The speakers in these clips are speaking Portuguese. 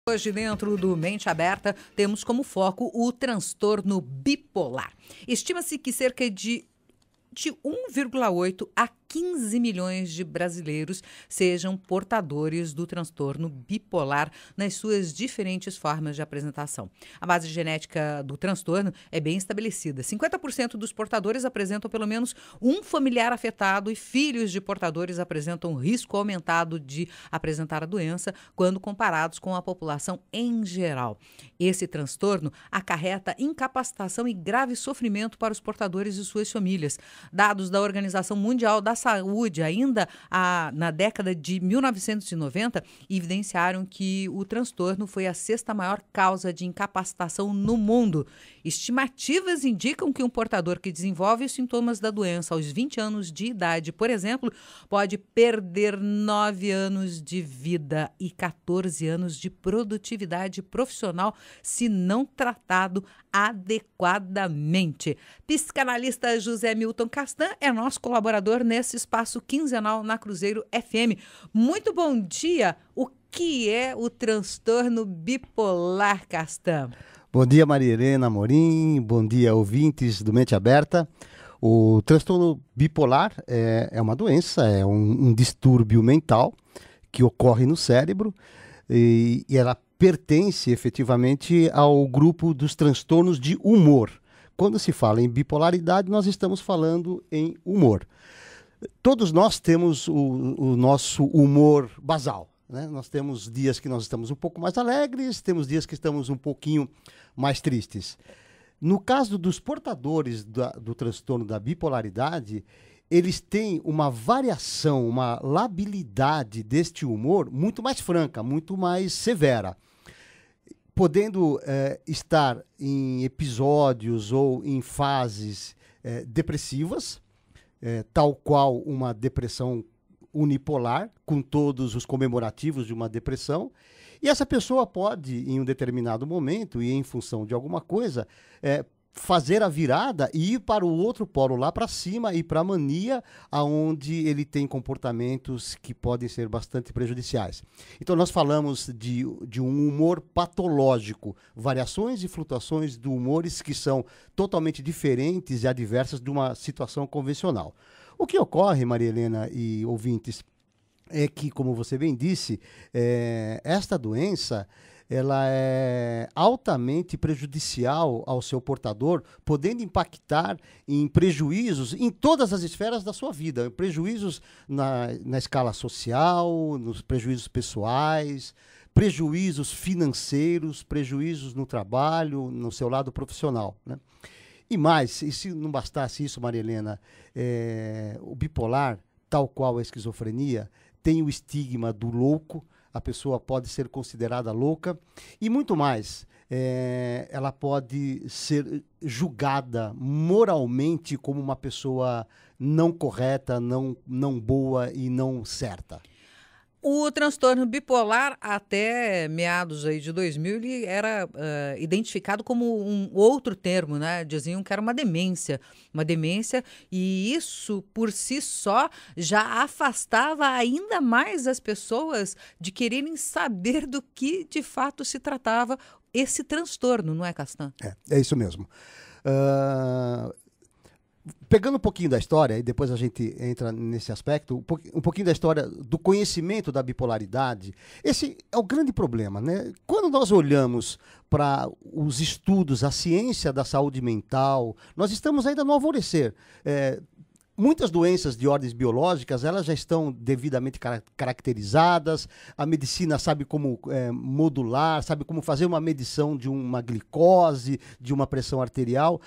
Hoje, dentro do Mente Aberta, temos como foco o transtorno bipolar. Estima-se que cerca de 1,8 a 15 milhões de brasileiros sejam portadores do transtorno bipolar nas suas diferentes formas de apresentação. A base genética do transtorno é bem estabelecida. 50% dos portadores apresentam pelo menos um familiar afetado e filhos de portadores apresentam risco aumentado de apresentar a doença quando comparados com a população em geral. Esse transtorno acarreta incapacitação e grave sofrimento para os portadores e suas famílias. Dados da Organização Mundial da Saúde, ainda na década de 1990, evidenciaram que o transtorno foi a sexta maior causa de incapacitação no mundo. Estimativas indicam que um portador que desenvolve os sintomas da doença aos 20 anos de idade, por exemplo, pode perder 9 anos de vida e 14 anos de produtividade profissional se não tratado adequadamente. Psicanalista José Milton Castan é nosso colaborador nesse espaço quinzenal na Cruzeiro FM. Muito bom dia! O que é o transtorno bipolar, Castan? Bom dia, Maria Helena Amorim. Bom dia, ouvintes do Mente Aberta. O transtorno bipolar é uma doença, é um distúrbio mental que ocorre no cérebro e ela pertence efetivamente ao grupo dos transtornos de humor. Quando se fala em bipolaridade, nós estamos falando em humor. Todos nós temos o nosso humor basal, né? Nós temos dias que nós estamos um pouco mais alegres, temos dias que estamos um pouquinho mais tristes. No caso dos portadores do transtorno da bipolaridade, eles têm uma variação, uma labilidade deste humor muito mais franca, muito mais severa, podendo estar em episódios ou em fases depressivas, tal qual uma depressão unipolar, com todos os comemorativos de uma depressão, e essa pessoa pode, em um determinado momento, e em função de alguma coisa, fazer a virada e ir para o outro polo, lá para cima, e para a mania, onde ele tem comportamentos que podem ser bastante prejudiciais. Então nós falamos de um humor patológico, variações e flutuações de humores que são totalmente diferentes e adversas de uma situação convencional. O que ocorre, Maria Helena e ouvintes, é que, como você bem disse, esta doença ela é altamente prejudicial ao seu portador, podendo impactar em prejuízos em todas as esferas da sua vida. Prejuízos na escala social, nos prejuízos pessoais, prejuízos financeiros, prejuízos no trabalho, no seu lado profissional, né? E mais, e se não bastasse isso, Maria Helena, o bipolar, tal qual a esquizofrenia, tem o estigma do louco. A pessoa pode ser considerada louca e muito mais. Ela pode ser julgada moralmente como uma pessoa não correta, não boa e não certa. O transtorno bipolar, até meados aí de 2000, ele era identificado como um outro termo, né? Diziam que era uma demência, e isso, por si só, já afastava ainda mais as pessoas de quererem saber do que, de fato, se tratava esse transtorno, não é, Castan? É isso mesmo. Pegando um pouquinho da história, e depois a gente entra nesse aspecto, um pouquinho da história do conhecimento da bipolaridade, esse é o grande problema, né? Quando nós olhamos para os estudos, a ciência da saúde mental, nós estamos ainda no alvorecer. Muitas doenças de ordens biológicas, elas já estão devidamente caracterizadas, a medicina sabe como modular, sabe como fazer uma medição de uma glicose, de uma pressão arterial.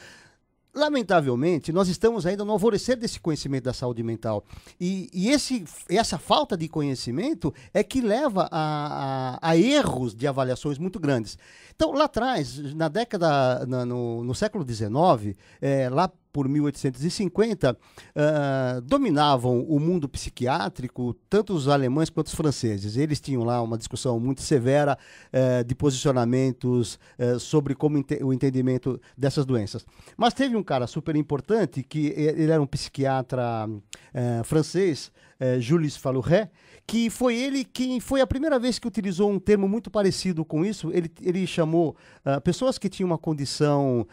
Lamentavelmente, nós estamos ainda no alvorecer desse conhecimento da saúde mental. E essa falta de conhecimento é que leva a erros de avaliações muito grandes. Então, lá atrás, no século XIX, lá por 1850, dominavam o mundo psiquiátrico tanto os alemães quanto os franceses. Eles tinham lá uma discussão muito severa de posicionamentos sobre como o entendimento dessas doenças. Mas teve um cara super importante, que ele era um psiquiatra francês, Jules Faluret, que foi ele quem foi a primeira vez que utilizou um termo muito parecido com isso. Ele chamou pessoas que tinham uma condição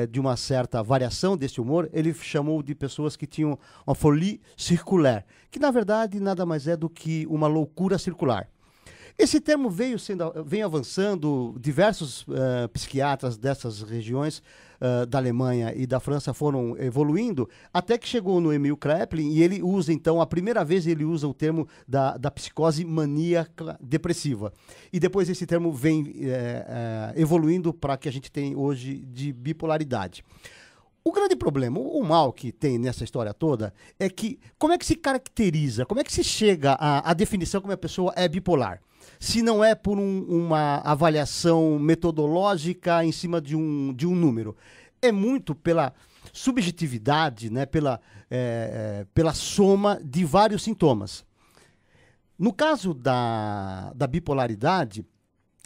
de uma certa variação desse humor, ele chamou de pessoas que tinham uma folie circulaire, que na verdade nada mais é do que uma loucura circular. Esse termo vem avançando, diversos psiquiatras dessas regiões da Alemanha e da França foram evoluindo, até que chegou no Emil Kraepelin e ele usa, então, a primeira vez ele usa o termo da psicose maníaca depressiva. E depois esse termo vem evoluindo para que a gente tem hoje de bipolaridade. O grande problema, o mal que tem nessa história toda, é que como é que se caracteriza, como é que se chega à definição como a pessoa é bipolar? Se não é por uma avaliação metodológica em cima de um número. É muito pela subjetividade, né, pela soma de vários sintomas. No caso da bipolaridade,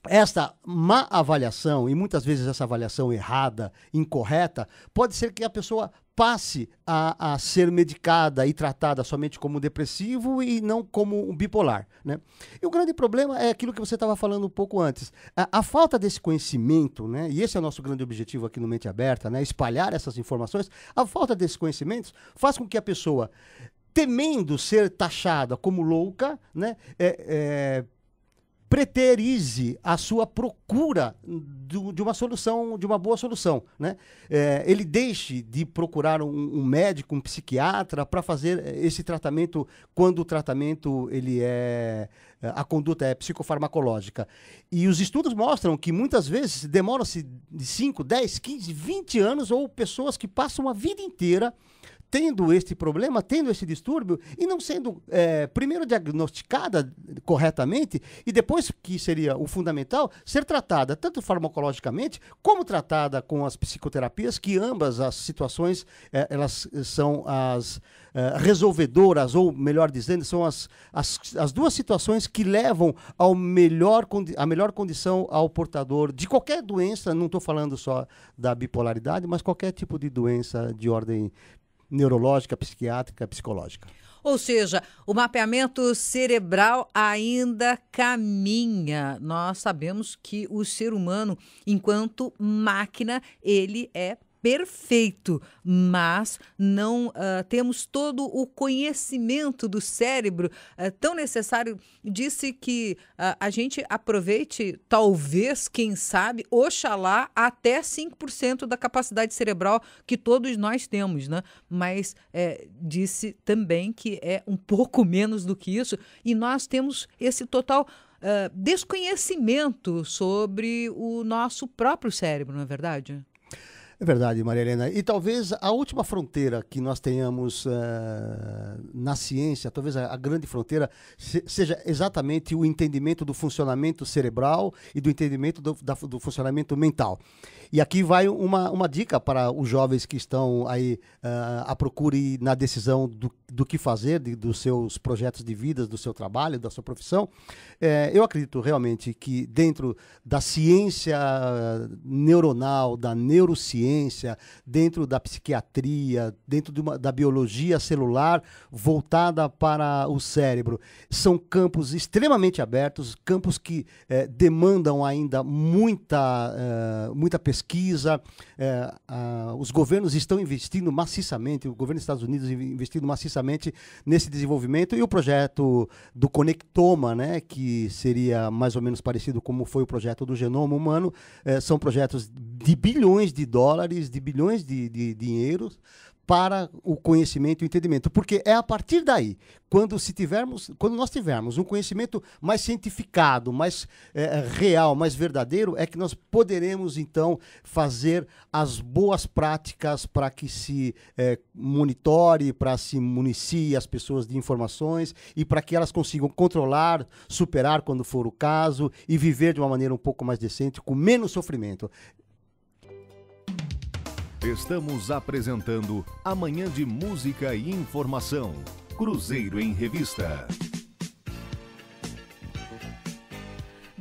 essa má avaliação, e muitas vezes essa avaliação errada, incorreta, pode ser que a pessoa passe a ser medicada e tratada somente como depressivo e não como um bipolar, né? E o grande problema é aquilo que você estava falando um pouco antes. A falta desse conhecimento, né? E esse é o nosso grande objetivo aqui no Mente Aberta, né? Espalhar essas informações. A falta desses conhecimentos faz com que a pessoa, temendo ser taxada como louca, né? Preterize a sua procura de uma solução, de uma boa solução, né? Ele deixe de procurar um médico, um psiquiatra para fazer esse tratamento quando o tratamento a conduta é psicofarmacológica. E os estudos mostram que muitas vezes demoram-se de 5, 10, 15, 20 anos ou pessoas que passam a vida inteira tendo este problema, tendo esse distúrbio e não sendo primeiro diagnosticada corretamente e depois, que seria o fundamental, ser tratada tanto farmacologicamente como tratada com as psicoterapias, que ambas as situações elas são as resolvedoras, ou melhor dizendo, são as duas situações que levam a melhor condição ao portador de qualquer doença. Não estou falando só da bipolaridade, mas qualquer tipo de doença de ordem neurológica, psiquiátrica, psicológica. Ou seja, o mapeamento cerebral ainda caminha. Nós sabemos que o ser humano, enquanto máquina, ele é perfeito, mas não temos todo o conhecimento do cérebro tão necessário. Disse que a gente aproveite, talvez, quem sabe, oxalá, até 5% da capacidade cerebral que todos nós temos, né? Mas disse também que é um pouco menos do que isso, e nós temos esse total desconhecimento sobre o nosso próprio cérebro, não é verdade? É verdade, Maria Helena. E talvez a última fronteira que nós tenhamos na ciência, talvez a grande fronteira, seja exatamente o entendimento do funcionamento cerebral e do entendimento do funcionamento mental. E aqui vai uma dica para os jovens que estão aí à procura e na decisão do que fazer, dos seus projetos de vida, do seu trabalho, da sua profissão. Eu acredito realmente que dentro da ciência neuronal, da neurociência, dentro da psiquiatria, dentro da biologia celular voltada para o cérebro, são campos extremamente abertos, campos que demandam ainda muita pesquisa. Os governos estão investindo maciçamente, o governo dos Estados Unidos investindo maciçamente nesse desenvolvimento, e o projeto do Conectoma, né, que seria mais ou menos parecido como foi o projeto do genoma humano, são projetos de bilhões de dólares, de bilhões de dinheiros para o conhecimento e o entendimento. Porque é a partir daí, quando nós tivermos um conhecimento mais cientificado, mais real, mais verdadeiro, é que nós poderemos, então, fazer as boas práticas para que se monitore, para se municie as pessoas de informações e para que elas consigam controlar, superar quando for o caso e viver de uma maneira um pouco mais decente, com menos sofrimento. Estamos apresentando Amanhã de Música e Informação. Cruzeiro em Revista.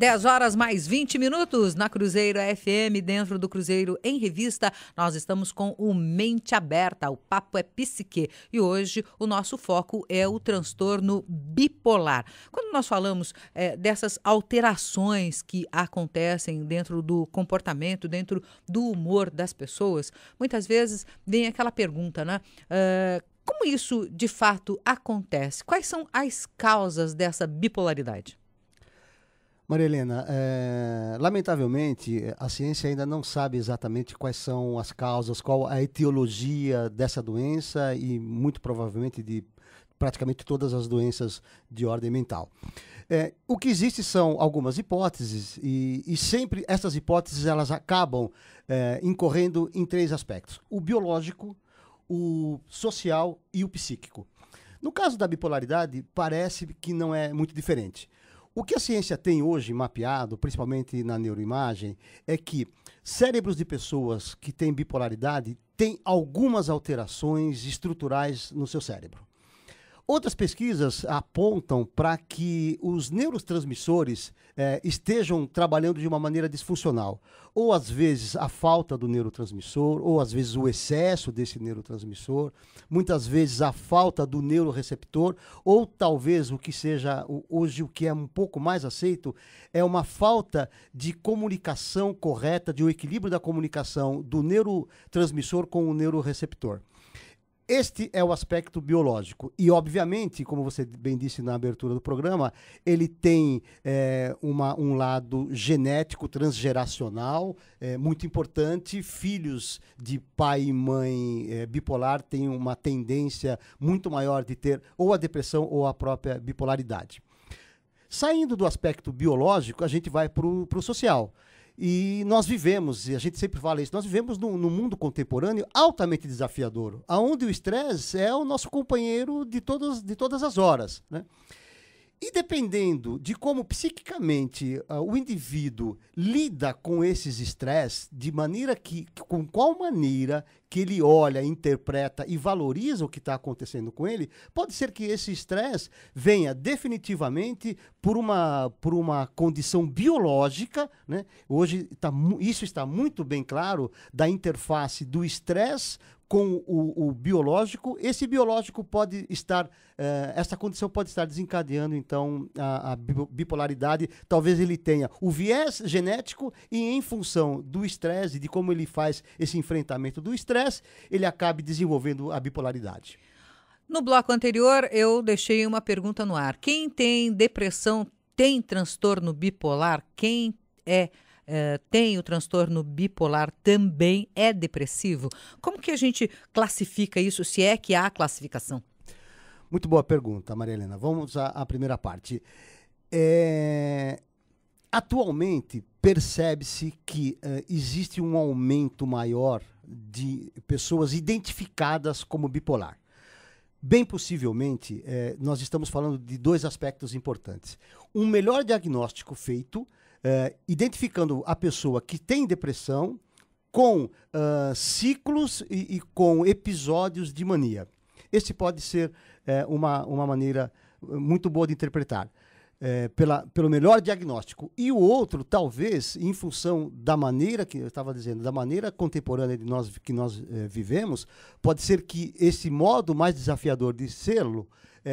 10 horas mais 20 minutos na Cruzeiro FM, dentro do Cruzeiro em Revista. Nós estamos com o Mente Aberta, o Papo é Psique. E hoje o nosso foco é o transtorno bipolar. Quando nós falamos dessas alterações que acontecem dentro do comportamento, dentro do humor das pessoas, muitas vezes vem aquela pergunta, né? Como isso de fato acontece? Quais são as causas dessa bipolaridade? Maria Helena, lamentavelmente, a ciência ainda não sabe exatamente quais são as causas, qual a etiologia dessa doença e, muito provavelmente, de praticamente todas as doenças de ordem mental. O que existe são algumas hipóteses e sempre essas hipóteses elas acabam incorrendo em três aspectos: o biológico, o social e o psíquico. No caso da bipolaridade, parece que não é muito diferente. O que a ciência tem hoje mapeado, principalmente na neuroimagem, é que cérebros de pessoas que têm bipolaridade têm algumas alterações estruturais no seu cérebro. Outras pesquisas apontam para que os neurotransmissores estejam trabalhando de uma maneira disfuncional. Ou, às vezes, a falta do neurotransmissor, ou, às vezes, o excesso desse neurotransmissor, muitas vezes a falta do neuroreceptor, ou talvez o que seja hoje o que é um pouco mais aceito é uma falta de comunicação correta, de um equilíbrio da comunicação do neurotransmissor com o neuroreceptor. Este é o aspecto biológico e, obviamente, como você bem disse na abertura do programa, ele tem um lado genético, transgeracional, muito importante. Filhos de pai e mãe bipolar têm uma tendência muito maior de ter ou a depressão ou a própria bipolaridade. Saindo do aspecto biológico, a gente vai para o social. E nós vivemos, e a gente sempre fala isso, nós vivemos num mundo contemporâneo altamente desafiador, onde o estresse é o nosso companheiro de todas as horas, né? E dependendo de como psiquicamente o indivíduo lida com esses estresses, com qual maneira que ele olha, interpreta e valoriza o que está acontecendo com ele, pode ser que esse estresse venha definitivamente por uma condição biológica, né? Hoje isso está muito bem claro, da interface do estresse com o biológico. Esse biológico pode estar, essa condição pode estar desencadeando, então, a bipolaridade. Talvez ele tenha o viés genético e, em função do estresse, de como ele faz esse enfrentamento do estresse, ele acabe desenvolvendo a bipolaridade. No bloco anterior, eu deixei uma pergunta no ar. Quem tem depressão tem transtorno bipolar? Quem tem o transtorno bipolar também é depressivo? Como que a gente classifica isso, se é que há classificação? Muito boa pergunta, Maria Helena. Vamos à primeira parte. Atualmente, percebe-se que existe um aumento maior de pessoas identificadas como bipolar. Bem possivelmente, nós estamos falando de dois aspectos importantes. Um melhor diagnóstico feito, identificando a pessoa que tem depressão com ciclos e com episódios de mania. Esse pode ser uma maneira muito boa de interpretar, pelo melhor diagnóstico. E o outro, talvez, em função da maneira que eu estava dizendo, da maneira contemporânea que nós vivemos, pode ser que esse modo mais desafiador de sê-lo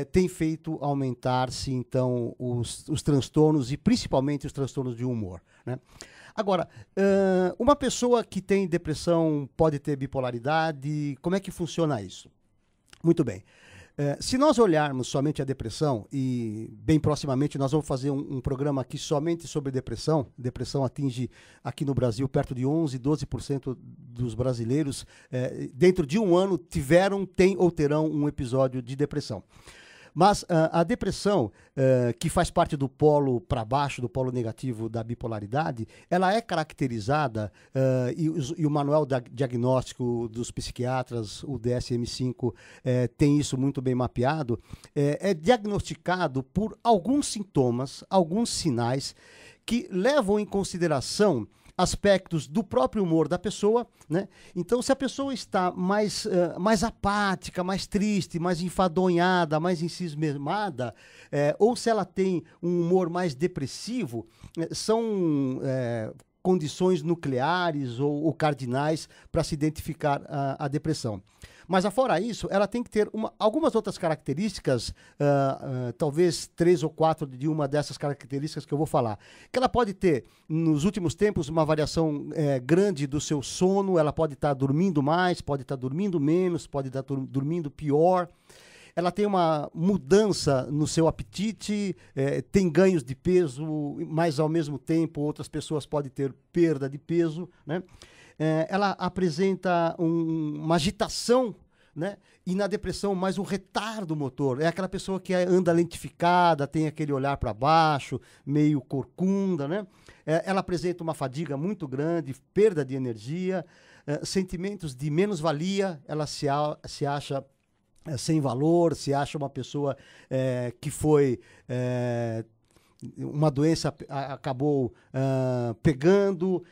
tem feito aumentar-se, então, os transtornos e principalmente os transtornos de humor, né? Agora, uma pessoa que tem depressão pode ter bipolaridade? Como é que funciona isso? Muito bem. Se nós olharmos somente a depressão, e bem proximamente nós vamos fazer um programa aqui somente sobre depressão. Depressão atinge aqui no Brasil perto de 11%, 12% dos brasileiros, dentro de um ano, têm ou terão um episódio de depressão. Mas a depressão, que faz parte do polo para baixo, do polo negativo da bipolaridade, ela é caracterizada, e o manual diagnóstico dos psiquiatras, o DSM-5, tem isso muito bem mapeado, é diagnosticado por alguns sintomas, alguns sinais, que levam em consideração aspectos do próprio humor da pessoa, né? Então, se a pessoa está mais apática, mais triste, mais enfadonhada, mais encismada, ou se ela tem um humor mais depressivo, são condições nucleares ou cardinais para se identificar a depressão. Mas, afora isso, ela tem que ter algumas outras características, talvez 3 ou 4 de uma dessas características que eu vou falar. Que ela pode ter, nos últimos tempos, uma variação grande do seu sono, ela pode estar dormindo mais, pode estar dormindo menos, pode estar dormindo pior. Ela tem uma mudança no seu apetite, tem ganhos de peso, mas, ao mesmo tempo, outras pessoas podem ter perda de peso, né? Ela apresenta uma agitação, né? E na depressão mais um retardo motor. É aquela pessoa que anda lentificada, tem aquele olhar para baixo, meio corcunda, né? Ela apresenta uma fadiga muito grande, perda de energia, sentimentos de menos-valia, ela se acha sem valor, se acha uma pessoa que foi... uma doença acabou pegando...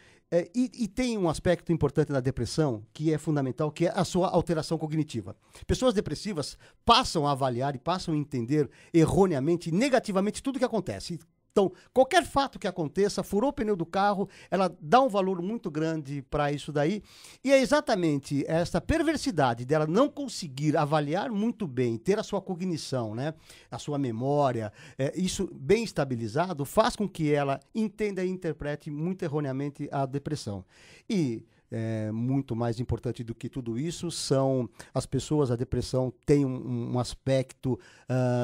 E tem um aspecto importante na depressão, que é fundamental, que é a sua alteração cognitiva. Pessoas depressivas passam a avaliar e passam a entender erroneamente, negativamente, tudo que acontece. Então, qualquer fato que aconteça, furou o pneu do carro, ela dá um valor muito grande para isso daí. E é exatamente essa perversidade dela não conseguir avaliar muito bem, ter a sua cognição, né, a sua memória, isso bem estabilizado, faz com que ela entenda e interprete muito erroneamente a depressão. E... muito mais importante do que tudo isso são as pessoas. A depressão tem um aspecto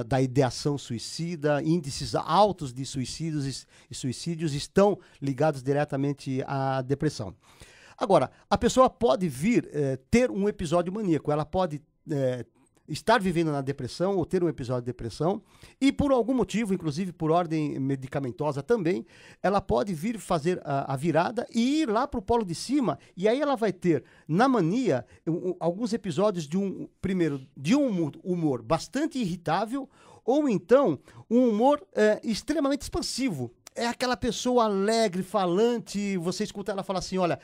da ideação suicida, índices altos de suicídios estão ligados diretamente à depressão. Agora, a pessoa pode vir ter um episódio maníaco, ela pode estar vivendo na depressão ou ter um episódio de depressão e por algum motivo, inclusive por ordem medicamentosa também, ela pode vir fazer a virada e ir lá para o polo de cima, e aí ela vai ter na mania alguns episódios de um humor bastante irritável ou então um humor extremamente expansivo. É aquela pessoa alegre, falante, você escuta ela falar assim, olha,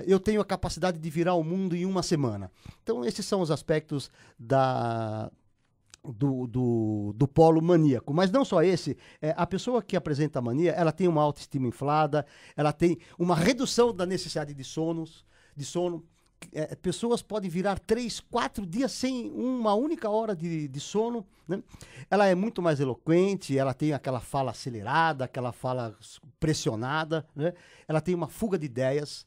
eu tenho a capacidade de virar o mundo em uma semana. Então, esses são os aspectos do polo maníaco. Mas não só esse, a pessoa que apresenta a mania, ela tem uma autoestima inflada, ela tem uma redução da necessidade de sono. Pessoas podem virar 3, 4 dias sem uma única hora de sono, né? Ela é muito mais eloquente, ela tem aquela fala acelerada, aquela fala pressionada, né? Ela tem uma fuga de ideias,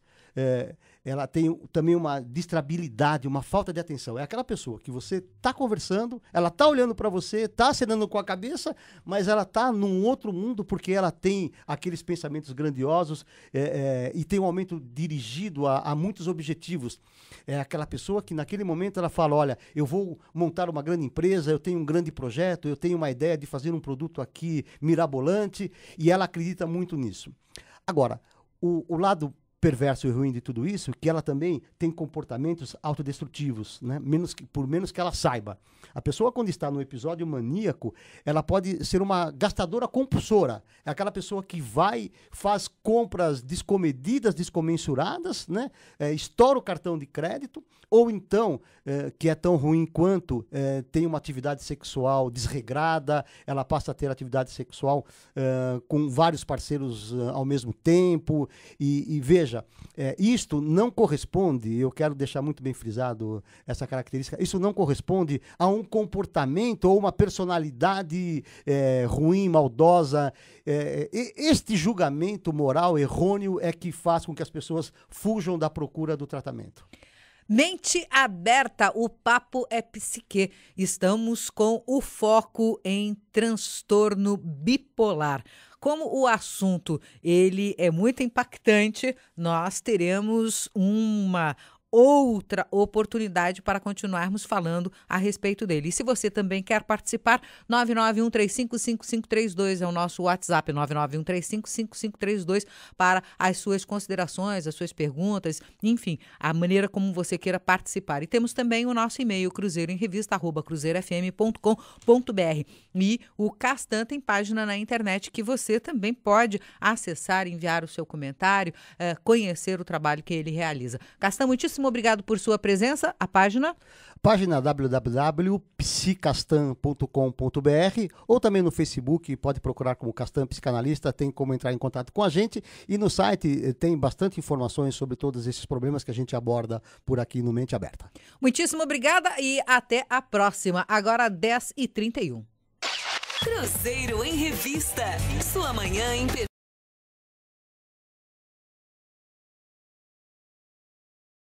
ela tem também uma distrabilidade, uma falta de atenção. É aquela pessoa que você está conversando, ela está olhando para você, está acenando com a cabeça, mas ela está num outro mundo porque ela tem aqueles pensamentos grandiosos e tem um aumento dirigido a muitos objetivos. É aquela pessoa que naquele momento ela fala, olha, eu vou montar uma grande empresa, eu tenho um grande projeto, eu tenho uma ideia de fazer um produto aqui mirabolante, e ela acredita muito nisso. Agora, o lado perverso e ruim de tudo isso, que ela também tem comportamentos autodestrutivos, né? Por menos que ela saiba. A pessoa, quando está no episódio maníaco, ela pode ser uma gastadora compulsora. É aquela pessoa que faz compras descomedidas, descomensuradas, né? Estoura o cartão de crédito, ou então, que é tão ruim quanto, tem uma atividade sexual desregrada, ela passa a ter atividade sexual com vários parceiros ao mesmo tempo, e veja, isto não corresponde, eu quero deixar muito bem frisado essa característica, isso não corresponde a um comportamento ou uma personalidade ruim, maldosa. Este julgamento moral errôneo é que faz com que as pessoas fujam da procura do tratamento. Mente aberta, o papo é psique. Estamos com o foco em transtorno bipolar. Como o assunto ele é muito impactante, nós teremos uma outra oportunidade para continuarmos falando a respeito dele. E se você também quer participar, 991355532 é o nosso WhatsApp, 991355532 para as suas considerações, as suas perguntas, enfim, a maneira como você queira participar. E temos também o nosso e-mail, cruzeiroemrevista@cruzeirofm.com.br. E o Castan tem página na internet que você também pode acessar, enviar o seu comentário, conhecer o trabalho que ele realiza. Castan, muitíssimo obrigado por sua presença. A página? Página www.psicastan.com.br ou também no Facebook, pode procurar como Castan Psicanalista, tem como entrar em contato com a gente. E no site tem bastante informações sobre todos esses problemas que a gente aborda por aqui no Mente Aberta. Muitíssimo obrigada e até a próxima. Agora 10h31. Cruzeiro em Revista. Sua manhã em